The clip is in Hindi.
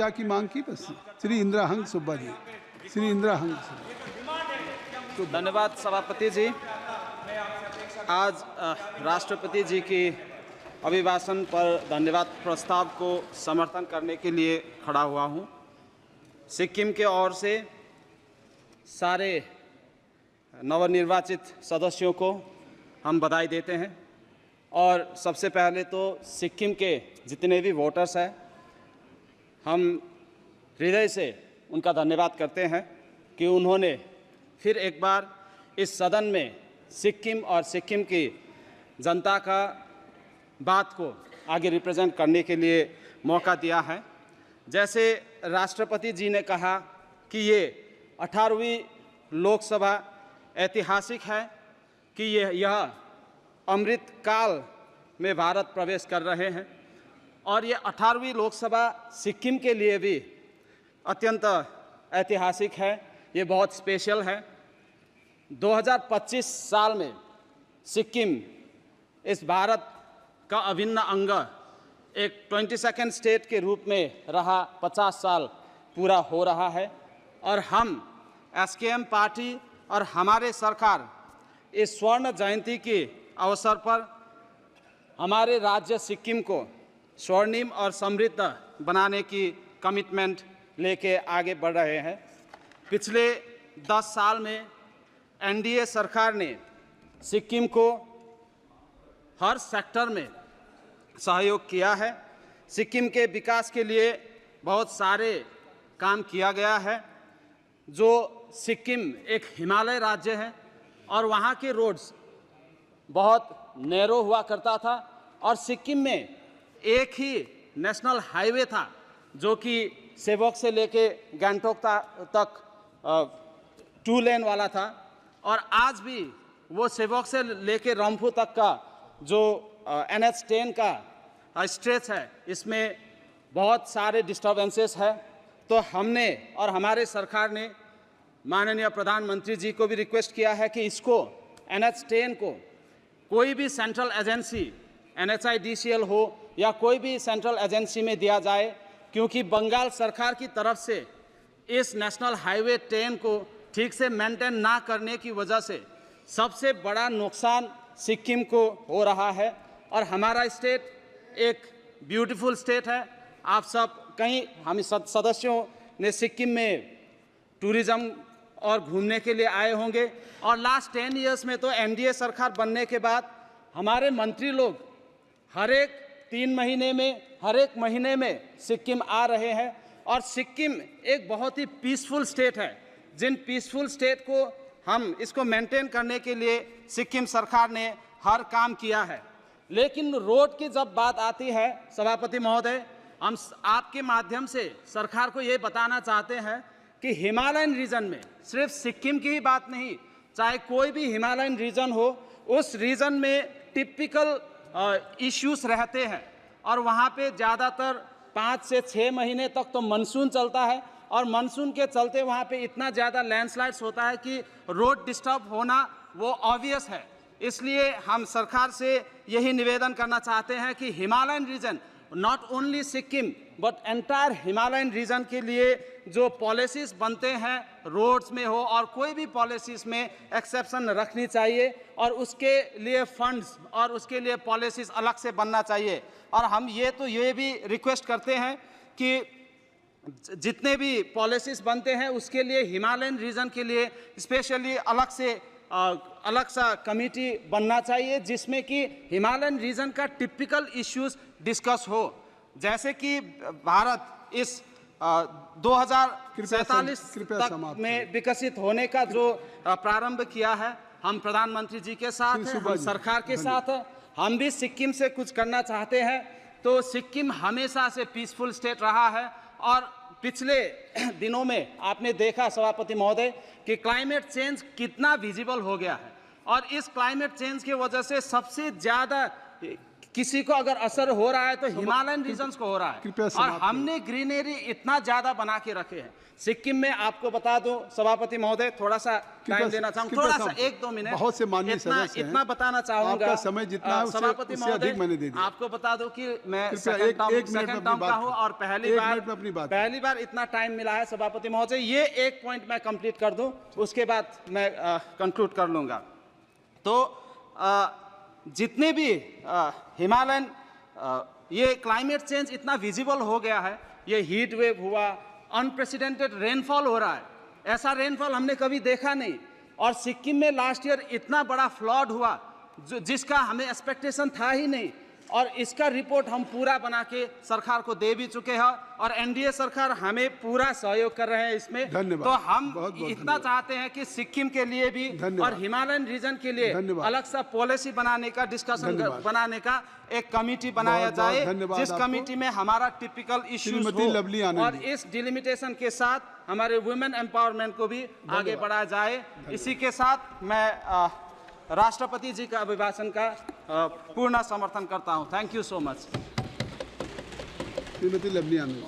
चर्चा की मांग की बस। श्री इंदिरा हंग सुब्बा जी, श्री इंदिरा हंग सुब्बा। धन्यवाद सभापति जी। आज राष्ट्रपति जी की अभिभाषण पर धन्यवाद प्रस्ताव को समर्थन करने के लिए खड़ा हुआ हूँ। सिक्किम के ओर से सारे नवनिर्वाचित सदस्यों को हम बधाई देते हैं और सबसे पहले तो सिक्किम के जितने भी वोटर्स हैं, हम हृदय से उनका धन्यवाद करते हैं कि उन्होंने फिर एक बार इस सदन में सिक्किम और सिक्किम की जनता का बात को आगे रिप्रेजेंट करने के लिए मौका दिया है। जैसे राष्ट्रपति जी ने कहा कि ये 18वीं लोकसभा ऐतिहासिक है कि यह अमृत काल में भारत प्रवेश कर रहे हैं और ये 18वीं लोकसभा सिक्किम के लिए भी अत्यंत ऐतिहासिक है। ये बहुत स्पेशल है। 2025 साल में सिक्किम इस भारत का अभिन्न अंग एक 22nd स्टेट के रूप में रहा 50 साल पूरा हो रहा है और हम एसकेएम पार्टी और हमारे सरकार इस स्वर्ण जयंती के अवसर पर हमारे राज्य सिक्किम को स्वर्णिम और समृद्ध बनाने की कमिटमेंट लेके आगे बढ़ रहे हैं। पिछले 10 साल में एनडीए सरकार ने सिक्किम को हर सेक्टर में सहयोग किया है। सिक्किम के विकास के लिए बहुत सारे काम किया गया है। जो सिक्किम एक हिमालय राज्य है और वहाँ के रोड्स बहुत नैरो हुआ करता था और सिक्किम में एक ही नेशनल हाईवे था जो कि सेवक से लेके गंगटोक तक 2 लेन वाला था और आज भी वो सेवक से लेके रंफू तक का जो NH10 का स्ट्रेच है, इसमें बहुत सारे डिस्टर्बेंसेस है। तो हमने और हमारे सरकार ने माननीय प्रधानमंत्री जी को भी रिक्वेस्ट किया है कि इसको NH10 को कोई भी सेंट्रल एजेंसी NHIDCL हो या कोई भी सेंट्रल एजेंसी में दिया जाए, क्योंकि बंगाल सरकार की तरफ से इस नेशनल हाईवे 10 को ठीक से मेंटेन ना करने की वजह से सबसे बड़ा नुकसान सिक्किम को हो रहा है। और हमारा स्टेट एक ब्यूटीफुल स्टेट है। आप सब कहीं हम सदस्यों ने सिक्किम में टूरिज़्म और घूमने के लिए आए होंगे और लास्ट 10 इयर्स में तो एनडीए सरकार बनने के बाद हमारे मंत्री लोग हर एक 3 महीने में, हर एक महीने में सिक्किम आ रहे हैं और सिक्किम एक बहुत ही पीसफुल स्टेट है। जिन पीसफुल स्टेट को हम इसको मेंटेन करने के लिए सिक्किम सरकार ने हर काम किया है। लेकिन रोड की जब बात आती है सभापति महोदय, हम आपके माध्यम से सरकार को ये बताना चाहते हैं कि हिमालयन रीजन में सिर्फ सिक्किम की ही बात नहीं, चाहे कोई भी हिमालयन रीजन हो, उस रीजन में टिपिकल इश्यूज रहते हैं और वहाँ पे ज़्यादातर 5 से 6 महीने तक तो मानसून चलता है और मानसून के चलते वहाँ पे इतना ज़्यादा लैंडस्लाइड्स होता है कि रोड डिस्टर्ब होना वो ऑब्वियस है। इसलिए हम सरकार से यही निवेदन करना चाहते हैं कि Himalayan region, not only Sikkim but entire Himalayan region के लिए जो पॉलिसीज़ बनते हैं रोड्स में हो और कोई भी पॉलिसीज़ में एक्सेप्शन रखनी चाहिए और उसके लिए फंड्स और उसके लिए पॉलिसीज़ अलग से बनना चाहिए। और हम ये भी रिक्वेस्ट करते हैं कि जितने भी पॉलिसीज़ बनते हैं उसके लिए हिमालयन रीजन के लिए स्पेशली अलग सा कमेटी बनना चाहिए जिसमें कि हिमालयन रीजन का टिपिकल इश्यूज डिस्कस हो। जैसे कि भारत इस 2047 तक में विकसित होने का जो प्रारंभ किया है, हम प्रधानमंत्री जी के साथ हैं, हम सरकार के साथ हैं, हम भी सिक्किम से कुछ करना चाहते हैं। तो सिक्किम हमेशा से पीसफुल स्टेट रहा है और पिछले दिनों में आपने देखा सभापति महोदय कि क्लाइमेट चेंज कितना विजिबल हो गया है और इस क्लाइमेट चेंज की वजह से सबसे ज़्यादा किसी को अगर असर हो रहा है तो हिमालयन रीजन्स को हो रहा है। कृपया और समाप्त हमने ग्रीनरी इतना ज्यादा बना के रखे हैं सिक्किम में। आपको बता दूं सभापति महोदय, थोड़ा सा टाइम देना चाहूंगा, थोड़ा सा 1-2 मिनट। बहुत से माननीय सदस्य हैं। इतना बताना चाहूंगा, आपका समय जितना है सभापति उससे अधिक मैंने दे दिया। आपको बता दूं कि मैं कृपया सेकंड एक मिनट में टर्म अपनी का बात हूं और पहली बार इतना टाइम मिला है सभापति महोदय। ये एक पॉइंट मैं कंप्लीट कर दूं, उसके बाद मैं कंक्लूड कर लूंगा। तो जितने भी हिमालयन ये क्लाइमेट चेंज इतना विजिबल हो गया है, ये हीट वेव हुआ, अनप्रेसिडेंटेड रेनफॉल हो रहा है, ऐसा रेनफॉल हमने कभी देखा नहीं। और सिक्किम में लास्ट ईयर इतना बड़ा फ्लड हुआ जिसका हमें एक्सपेक्टेशन था ही नहीं, और इसका रिपोर्ट हम पूरा बना के सरकार को दे भी चुके हैं और एनडीए सरकार हमें पूरा सहयोग कर रहे हैं इसमें। धन्यवाद। तो हम बहुत बहुत इतना चाहते हैं कि सिक्किम के लिए भी और हिमालयन रीजन के लिए अलग सा पॉलिसी बनाने का, डिस्कशन बनाने का एक कमेटी बनाया जाए, जिस कमेटी में हमारा टिपिकल इश्यूज हो और इस डिलिमिटेशन के साथ हमारे वुमेन एम्पावरमेंट को भी आगे बढ़ाया जाए। इसी के साथ मैं राष्ट्रपति जी का अभिभाषण का पूर्ण समर्थन करता हूं। Thank you so much. Shrimati Lovely Anand.